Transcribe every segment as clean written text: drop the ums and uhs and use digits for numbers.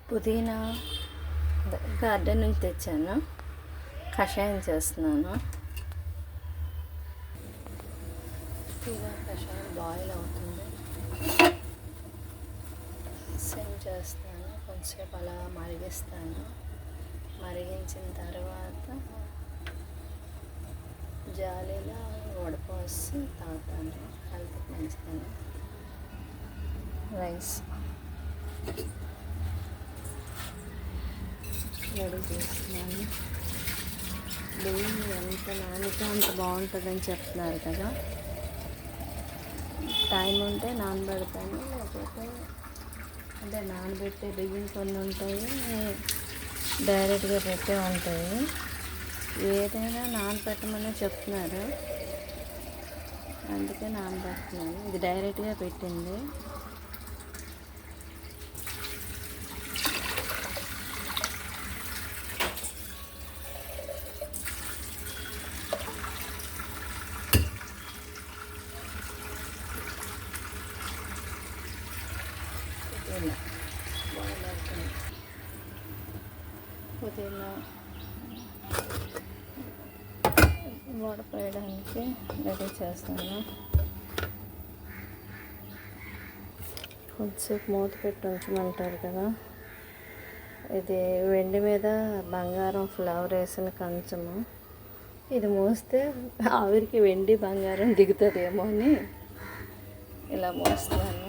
పుదీనా గార్డెన్ నుంచి తెచ్చాను. కషాయం చేస్తున్నాను. పుదీనా కషాయం బాయిల్ అవుతుంది. సిమ్ చేస్తాను. కొంచెంసేపు అలా మరిగిస్తాను. మరిగించిన తర్వాత జాలీలో వడపోసి తాగుతాను. హెల్త్కి మంచిదని. రైస్ రెడీ చేస్తున్నాను. బియ్యం ఎంత నానితే అంత బాగుంటుందని చెప్తున్నారు కదా. టైం ఉంటే నానబెడతాను, లేకపోతే అంటే నానబెట్టే బియ్యం కొన్ని ఉంటాయి, డైరెక్ట్గా పెట్టే ఉంటాయి. ఏదైనా నానబెట్టమని చెప్తున్నారు, అందుకే నానబెడుతున్నాను. ఇది డైరెక్ట్గా పెట్టింది. పుదీనా వడపోయడానికి రెడీ చేస్తాను. కొంచెంసేపు మూత పెట్టి ఉంచమంటారు కదా. ఇది వెండి మీద బంగారం ఫ్లవర్ వేసిన కంచము. ఇది మోస్తే ఆవిరికి వెండి బంగారం దిగుతుందేమో అని ఇలా మోస్తాను.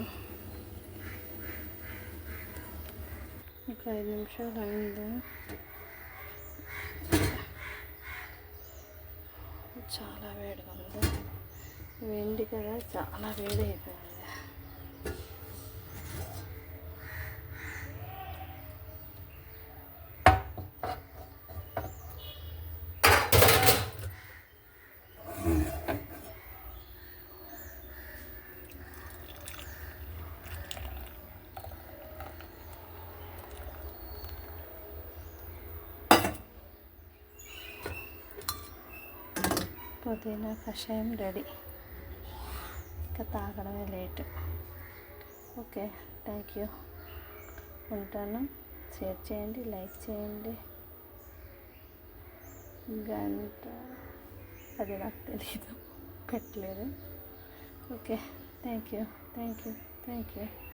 ఒక 5 నిమిషాలు అయింది. చాలా వేడిగా ఉంది. వెండి కదా, చాలా వేడి అయిపోయింది. పుదీనా కషాయం రెడీ. ఇంకా తాగడమే లేట్. Okay, thank you. ఉంటాను. షేర్ చేయండి, లైక్ చేయండి. గంట అది నాకు తెలీదు, పెట్టలేదు. Okay, thank you.